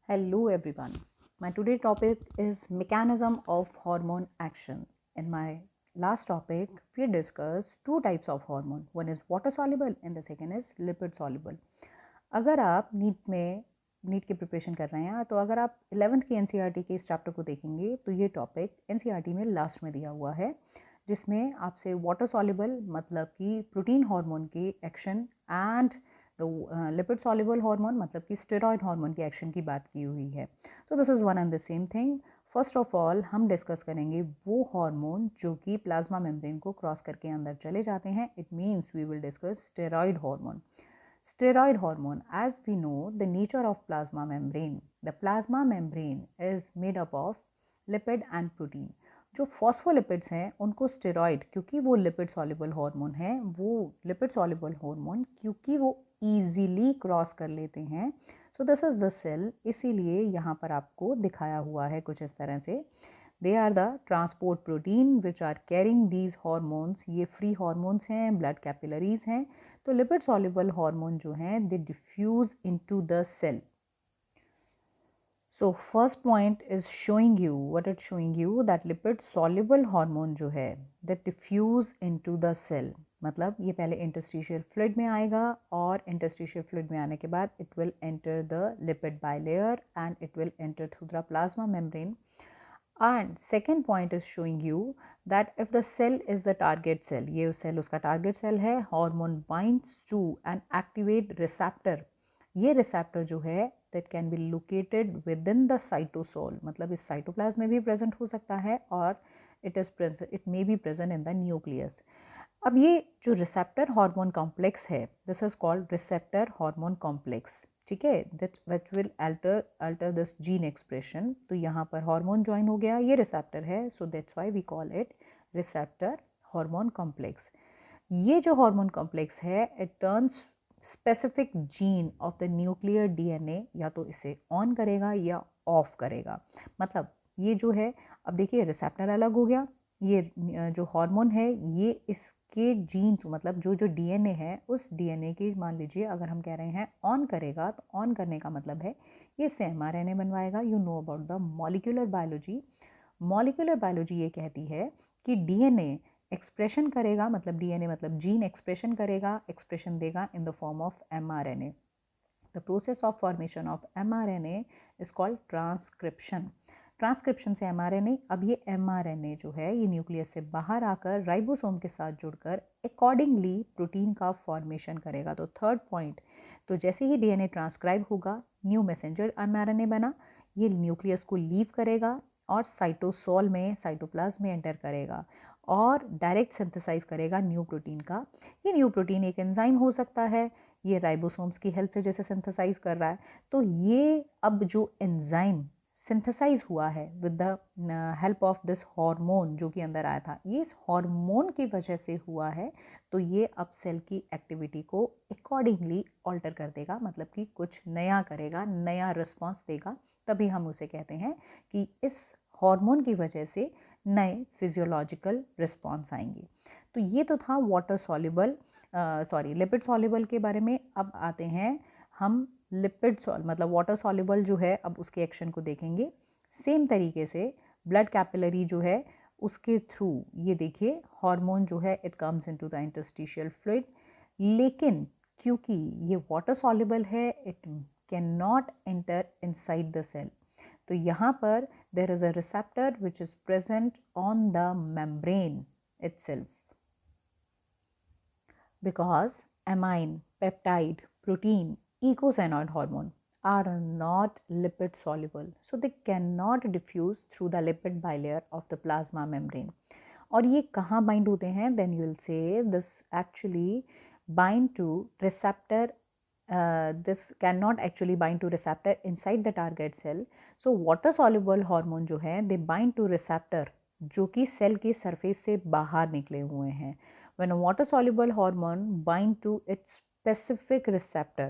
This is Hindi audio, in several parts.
Hello everyone. My today topic is mechanism of hormone action. In my last topic, we discussed two types of hormone. One is water soluble and the second is lipid soluble. अगर आप नीट की प्रिपरेशन कर रहे हैं तो अगर आप 11th की एनसीईआरटी के इस चैप्टर को देखेंगे तो ये टॉपिक एनसीईआरटी में लास्ट में दिया हुआ है, जिसमें आपसे वाटर सॉल्युबल मतलब कि प्रोटीन हार्मोन की action and lipid soluble hormone मतलब कि स्टेरॉयड हार्मोन की एक्शन की बात की हुई है. तो this is one and the same thing. First of all हम डिस्कस करेंगे वो हार्मोन जो कि प्लाज्मा मेम्ब्रेन को क्रॉस करके अंदर चले जाते हैं. It means we will discuss steroid hormone. Steroid hormone, as we know the nature of plasma membrane, the plasma membrane is made up of lipid and protein. जो फॉस्फोलिपिड्स हैं उनको स्टेरॉइड, क्योंकि वो लिपिड सॉल्युबल हार्मोन है, वो लिपिड सॉल्युबल हार्मोन क्योंकि वो ईजीली क्रॉस कर लेते हैं. So this is the cell, इसीलिए यहाँ पर आपको दिखाया हुआ है कुछ इस तरह से. They are the transport protein which are carrying these hormones. ये फ्री हॉर्मोन्स हैं, ब्लड कैपिलरीज हैं. तो लिपिड सॉल्युबल हार्मोन जो हैं they diffuse into the cell. So first point is showing you what it showing you that lipid soluble hormone जो है that diffuse into the cell. मतलब ये पहले इंटरस्टिशियल फ्लूइड में आएगा और इंटरस्टिशियल फ्लूइड में आने के बाद it will enter the lipid bilayer and it will enter through the plasma membrane. And second point is showing you that if the cell is the target cell, ये cell उसका target cell है, hormone binds to and activate receptor. ये receptor जो है that can be located within the cytosol, मतलब इस cytoplasm में भी present हो सकता है और it may be present in the nucleus. अब ये जो receptor hormone complex है, this is called receptor hormone complex. ठीक है, that which will alter this gene expression. तो यहाँ पर हार्मोन ज्वाइन हो गया, ये रिसेप्टर है, so that's why we call it receptor hormone complex. ये जो हार्मोन कॉम्प्लेक्स है it turns specific gene of the nuclear DNA या तो इसे ऑन करेगा या ऑफ करेगा. मतलब ये जो है, अब देखिए रिसेप्टर अलग हो गया, ये जो हार्मोन है ये इसके जीन्स मतलब जो डीएनए है उस डीएनए की मान लीजिए अगर हम कह रहे हैं ऑन करेगा, तो ऑन करने का मतलब है ये इससे एमआरएनए बनवाएगा. You know about the molecular biology. Molecular biology ये कहती है कि डीएनए एक्सप्रेशन करेगा, मतलब डीएनए मतलब जीन एक्सप्रेशन करेगा, एक्सप्रेशन देगा in the form of mRNA. The process of formation of mRNA is called transcription. Transcription से एमआरएनए, अब ये एमआरएनए जो है ये न्यूक्लियस से बाहर आकर राइबोसोम के साथ जुड़कर अकॉर्डिंगली प्रोटीन का फॉर्मेशन करेगा. तो थर्ड पॉइंट, तो जैसे ही डीएनए ट्रांसक्राइब होगा न्यू मैसेंजर एमआरएनए बना, ये न्यूक्लियस को लीव करेगा और साइटोसोल में साइटोप्लाज्म में एंटर करेगा और डायरेक्ट सिंथेसाइज करेगा न्यू प्रोटीन का. ये न्यू प्रोटीन एक एंजाइम हो सकता है, ये राइबोसोम्स की हेल्प से जैसे सिंथेसाइज कर रहा है. तो ये अब जो एंजाइम सिंथेसाइज हुआ है with the help of this hormone जो कि अंदर आया था, ये इस हार्मोन की वजह से हुआ है. तो ये अब सेल की एक्टिविटी को अकॉर्डिंगली ऑल्टर कर देगा, मतलब कि कुछ नया करेगा, नया रिस्पॉन्स देगा. तभी हम उसे कहते हैं कि इस हार्मोन की वजह से नए फिजियोलॉजिकल रिस्पॉन्स आएंगे. तो ये तो था वाटर सॉल्युबल लिपिड सॉल्युबल के बारे में. अब आते हैं हम लिपिड मतलब वाटर सॉल्युबल जो है, अब उसके एक्शन को देखेंगे. सेम तरीके से ब्लड कैपिलरी जो है उसके थ्रू ये देखिए हार्मोन जो है it comes into the interstitial fluid, लेकिन क्योंकि ये वाटर सॉल्युबल है it can not enter inside the cell. तो यहाँ पर there is a receptor which is present on the membrane itself. Because amine, peptide, protein, eicosanoid hormone are not lipid soluble, so they cannot diffuse through the lipid bilayer of the plasma membrane. और ये कहाँ bind होते हैं? Then you will say this actually bind to receptor. This cannot actually bind to receptor inside the target cell. So water soluble hormone जो है they bind to receptor जो कि सेल की सरफेस से बाहर निकले हुए हैं. When a water soluble hormone bind to its specific receptor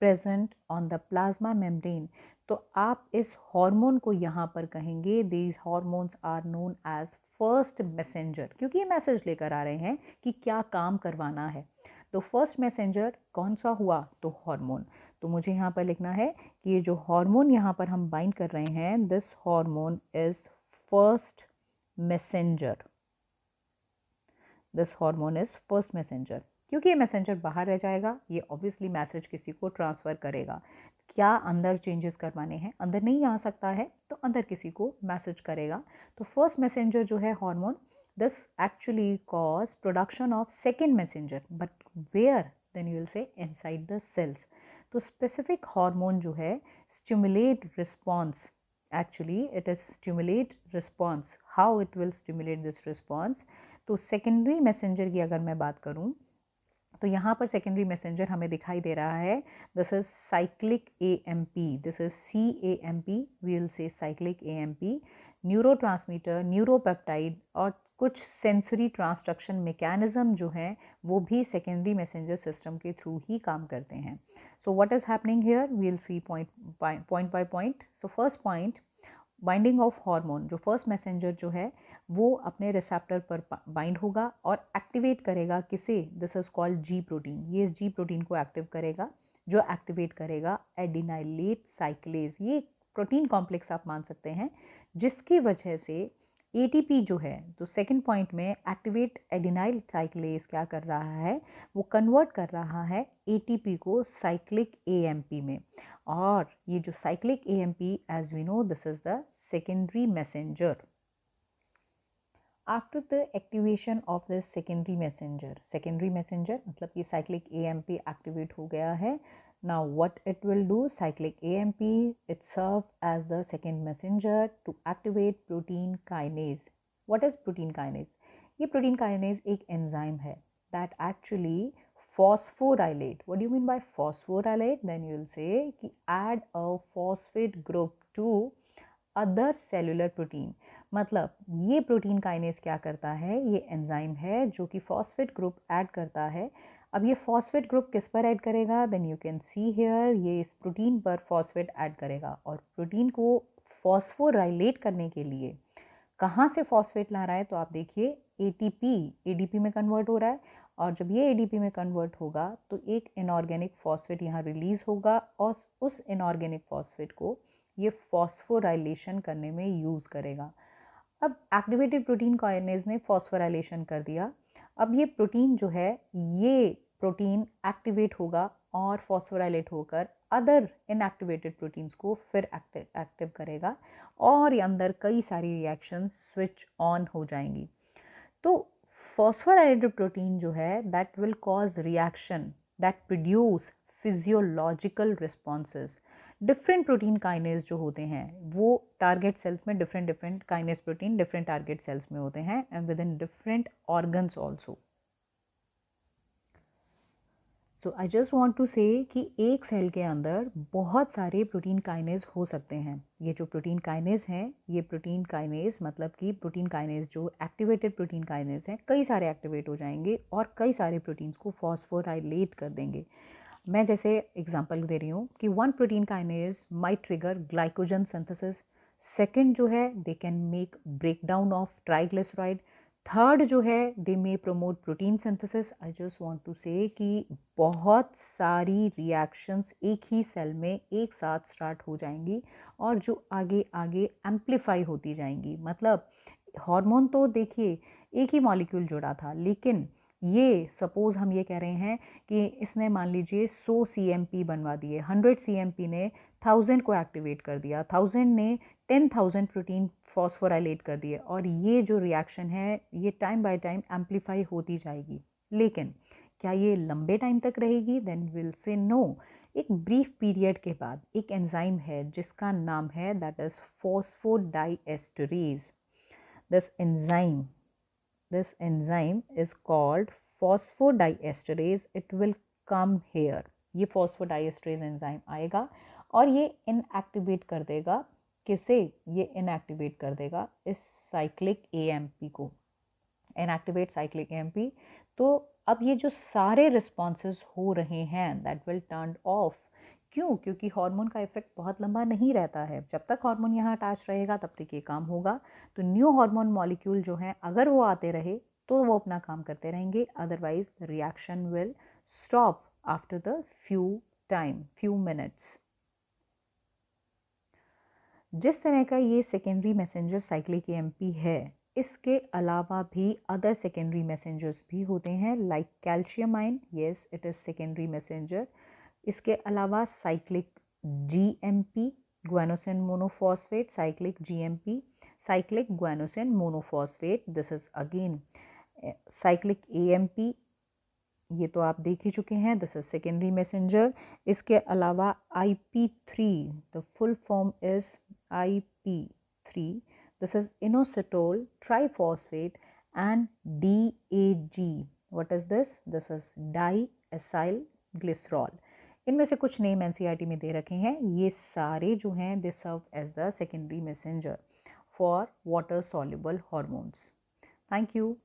present on the plasma membrane, तो आप इस हार्मोन को यहाँ पर कहेंगे these hormones are known as first messenger, क्योंकि ये मैसेज लेकर आ रहे हैं कि क्या काम करवाना है. तो फर्स्ट मैसेंजर कौन सा हुआ, तो हार्मोन। तो मुझे यहाँ पर लिखना है कि ये जो हार्मोन यहाँ पर हम बाइंड कर रहे हैं, this hormone is first messenger, this hormone is first messenger. क्योंकि ये मैसेंजर बाहर रह जाएगा, ये ऑब्वियसली मैसेज किसी को ट्रांसफ़र करेगा। क्या अंदर चेंजेस करवाने हैं, अंदर नहीं आ सकता है तो अंदर किसी को मैसेज करेगा। तो फर्स्ट मैसेंजर जो है hormone, this actually cause production of second messenger, but where, then you will say inside the cells. तो स्पेसिफिक हार्मोन जो है stimulate response, actually it is stimulate response. How it will stimulate this response? तो सेकेंडरी मैसेंजर की अगर मैं बात करूं तो यहाँ पर सेकेंडरी मैसेंजर हमें दिखाई दे रहा है, this is cyclic AMP, this is CAMP, we will say cyclic AMP, neurotransmitter, neuropeptide और कुछ सेंसरी ट्रांसडक्शन मैकेनिज्म जो हैं वो भी सेकेंडरी मैसेंजर सिस्टम के थ्रू ही काम करते हैं। So what is happening here, we will see point by point. So first point, binding of hormone, जो फर्स्ट मैसेंजर जो है वो अपने रिसेप्टर पर बाइंड होगा और एक्टिवेट करेगा किसे, this is called G protein. ये इस G प्रोटीन को एक्टिव करेगा, जो एक्टिवेट करेगा एडिनाइलेट साइक्लेज। ये प्रोटीन कॉम्प्लेक्स आप मान सकते हैं, जिसकी वजह से ATP जो है, तो सेकंड पॉइंट में एक्टिवेट एडिनाइल साइक्लेज क्या कर रहा है, वो कन्वर्ट कर रहा है ATP को साइक्लिक AMP में। और ये जो cyclic AMP, as we know, this is the secondary messenger. After the activation of the secondary messenger मतलब कि साइक्लिक AMP एक्टिवेट हो गया है। Now what it will do, cyclic AMP it serve as the second messenger to activate protein kinase. What is protein kinase? ये प्रोटीन काइनेज एक एंजाइम है that actually phosphorylate. What do you mean by phosphorylate? Then you will say कि add a phosphate group to other cellular protein. मतलब ये प्रोटीन काइनेज क्या करता है, ये एंजाइम है जो कि फॉस्फेट ग्रुप ऐड करता है। अब ये फॉस्फेट ग्रुप किस पर ऐड करेगा, then you can see here, ये इस प्रोटीन पर फॉस्फेट ऐड करेगा और प्रोटीन को फॉस्फोराइलेट करने के लिए कहाँ से फॉस्फेट ला रहा है, तो आप देखिए ATP ADP में कन्वर्ट हो रहा है और जब ये ADP में कन्वर्ट होगा तो एक इनऑर्गेनिक फॉस्फेट यहाँ रिलीज होगा और उस इनऑर्गेनिक फॉस्फेट को ये फॉस्फोराइलेशन करने में यूज़ करेगा। अब एक्टिवेटेड प्रोटीन काइनेज ने फॉस्फोराइलेशन कर दिया। अब ये प्रोटीन जो है, ये प्रोटीन एक्टिवेट होगा और फॉस्फोराइलेट होकर अदर इनएक्टिवेटेड प्रोटीन्स को फिर एक्टिव करेगा और ये अंदर कई सारी रिएक्शंस स्विच ऑन हो जाएंगी। तो phosphorylated protein जो है that will cause reaction that produce physiological responses. Different protein kinase जो होते हैं वो टारगेट सेल्स में different kinase protein different target cells में होते हैं and within different organs also. So I just want to say कि एक सेल के अंदर बहुत सारे प्रोटीन काइनेज हो सकते हैं। ये जो प्रोटीन काइनेज हैं, ये प्रोटीन काइनेज मतलब कि प्रोटीन काइनेज जो एक्टिवेटेड प्रोटीन काइनेज हैं, कई सारे एक्टिवेट हो जाएंगे और कई सारे प्रोटीन्स को फॉस्फोराइलेट कर देंगे। मैं जैसे एग्जांपल दे रही हूँ कि one protein kinase might trigger glycogen synthesis, second जो है they can make break down of triglyceride, third जो है they may promote protein synthesis. I just want to say कि बहुत सारी रिएक्शंस एक ही सेल में एक साथ स्टार्ट हो जाएंगी और जो आगे आगे एम्प्लीफाई होती जाएंगी। मतलब हार्मोन तो देखिए एक ही मॉलिक्यूल जुड़ा था, लेकिन ये सपोज हम ये कह रहे हैं कि इसने मान लीजिए 100 CMP बनवा दिए, 100 CMP ने 1000 को एक्टिवेट कर दिया, 1000 ने 10,000 प्रोटीन फॉस्फोराइलेट कर दिए और ये जो रिएक्शन है ये टाइम बाय टाइम एम्प्लीफाई होती जाएगी। लेकिन क्या ये लंबे टाइम तक रहेगी? Then will say no. एक ब्रीफ पीरियड के बाद एक एंजाइम है जिसका नाम है that is phosphodiesterase. This enzyme is called phosphodiesterase. It will come here. ये phosphodiesterase enzyme आएगा और ये इनएक्टिवेट कर देगा किसे? ये इनएक्टिवेट कर देगा इस साइक्लिक AMP को, इनएक्टिवेट साइक्लिक AMP। तो अब ये जो सारे रिस्पॉन्सेज हो रहे हैं दैट विल टर्न ऑफ। क्यों? क्योंकि हार्मोन का इफेक्ट बहुत लंबा नहीं रहता है। जब तक हार्मोन यहाँ अटैच रहेगा तब तक ये काम होगा। तो न्यू हार्मोन मॉलिक्यूल जो हैं अगर वो आते रहे तो वो अपना काम करते रहेंगे, otherwise reaction will stop after the few minutes. जिस तरह का ये सेकेंडरी मैसेंजर साइक्लिक एएमपी है, इसके अलावा भी अदर सेकेंडरी मैसेंजर्स भी होते हैं, like calcium ion, yes it is secondary messenger. इसके अलावा cyclic GMP, guanosine monophosphate, cyclic GMP, cyclic guanosine monophosphate, this is again cyclic AMP, ये तो आप देख ही चुके हैं, दिस इज सेकेंडरी मैसेंजर. इसके अलावा IP3, the full form is IP3, this is inositol triphosphate and DAG. What is this? This is diacylglycerol. इनमें से कुछ नेम NCERT में दे रखे हैं. ये सारे जो हैं they serve as the secondary messenger for water soluble hormones. Thank you.